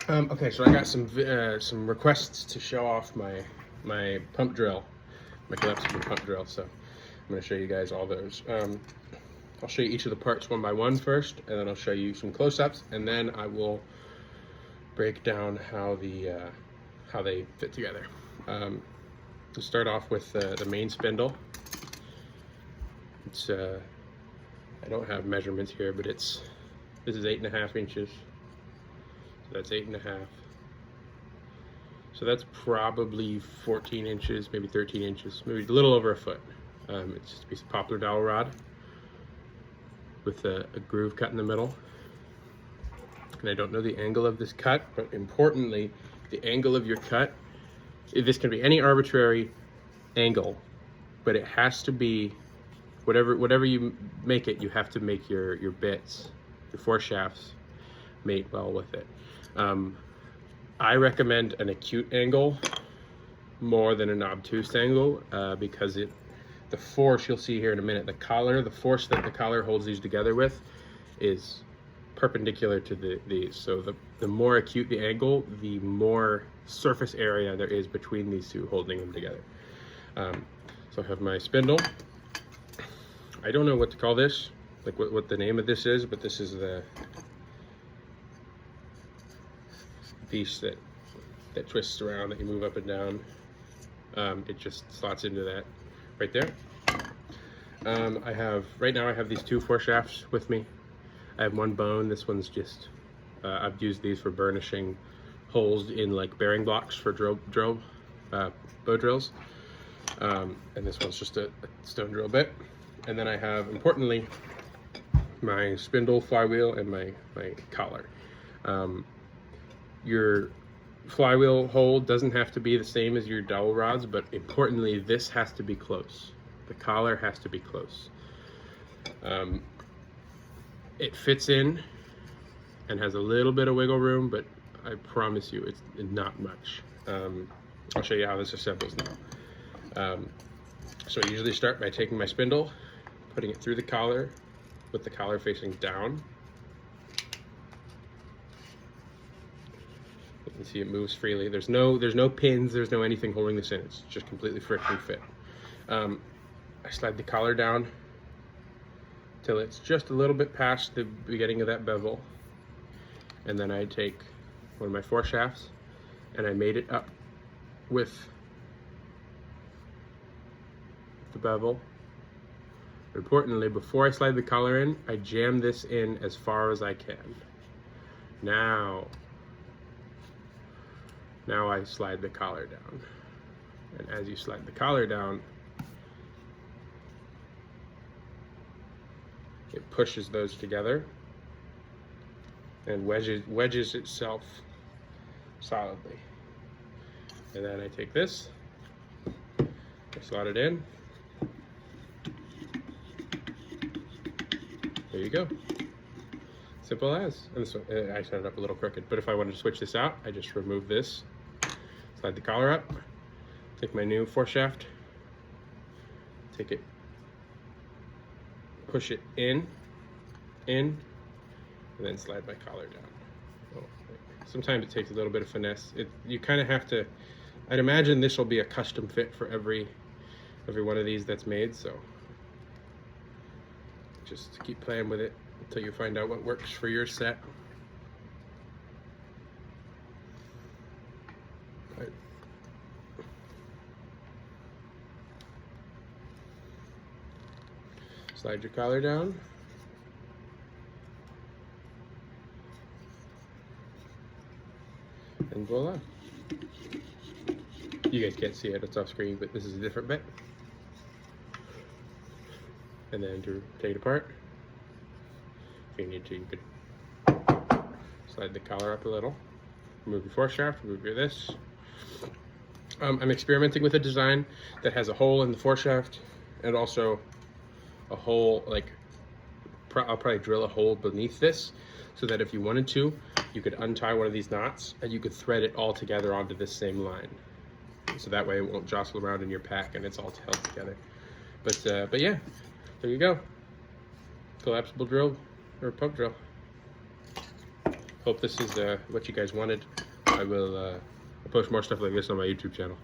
Okay, so I got some requests to show off my pump drill, my collapsible pump drill. So I'm going to show you guys all those. I'll show you each of the parts one by one first, and then I'll show you some close-ups, and then I will break down how they fit together. We'll start off with the main spindle. It's I don't have measurements here, but this is 8.5 inches. So that's 8.5. So that's probably 14 inches, maybe 13 inches, maybe a little over a foot. It's just a piece of poplar dowel rod with a groove cut in the middle. And I don't know the angle of this cut, but importantly, the angle of your cut, this can be any arbitrary angle, but it has to be, whatever you make it, you have to make your bits, your foreshafts, mate well with it. I recommend an acute angle more than an obtuse angle because the force you'll see here in a minute, the force that the collar holds these together with is perpendicular to these. So the more acute the angle, the more surface area there is between these two holding them together. So I have my spindle. I don't know what to call this, like what the name of this is, but this is the piece that twists around, that you move up and down. It just slots into that right there. Right now I have these two foreshafts with me. I have one bone. This one's just, I've used these for burnishing holes in like bearing blocks for bow drills. And this one's just a stone drill bit. And then I have, importantly, my spindle, flywheel, and my collar. Your flywheel hole doesn't have to be the same as your dowel rods, but importantly, this has to be close. The collar has to be close. It fits in and has a little bit of wiggle room, but I promise you it's not much. I'll show you how this assembles now. So I usually start by taking my spindle, putting it through the collar with the collar facing down. You can see it moves freely. There's no pins, there's no anything holding this in. It's just completely friction fit. I slide the collar down till it's just a little bit past the beginning of that bevel. And then I take one of my foreshafts and I made it up with the bevel. Importantly, before I slide the collar in, I jam this in as far as I can. Now I slide the collar down. And as you slide the collar down, it pushes those together and wedges itself solidly. And then I take this, I slot it in. There you go. Simple as. And this one, I set it up a little crooked, but if I wanted to switch this out, I just remove this, slide the collar up, take my new foreshaft, take it, push it in, and then slide my collar down. Oh, sometimes it takes a little bit of finesse. You kind of have to, I'd imagine this will be a custom fit for every one of these that's made, so just keep playing with it until you find out what works for your set. Right. Slide your collar down. And voila. You guys can't see it, it's off screen, but this is a different bit. And then to take it apart, if you need to, you could slide the collar up a little, remove your foreshaft, remove your this. I'm experimenting with a design that has a hole in the foreshaft and also a hole, like, I'll probably drill a hole beneath this so that if you wanted to, you could untie one of these knots and you could thread it all together onto this same line. So that way it won't jostle around in your pack and it's all held together. But yeah, there you go. Collapsible drill or pump drill. Hope this is what you guys wanted. I will post more stuff like this on my YouTube channel.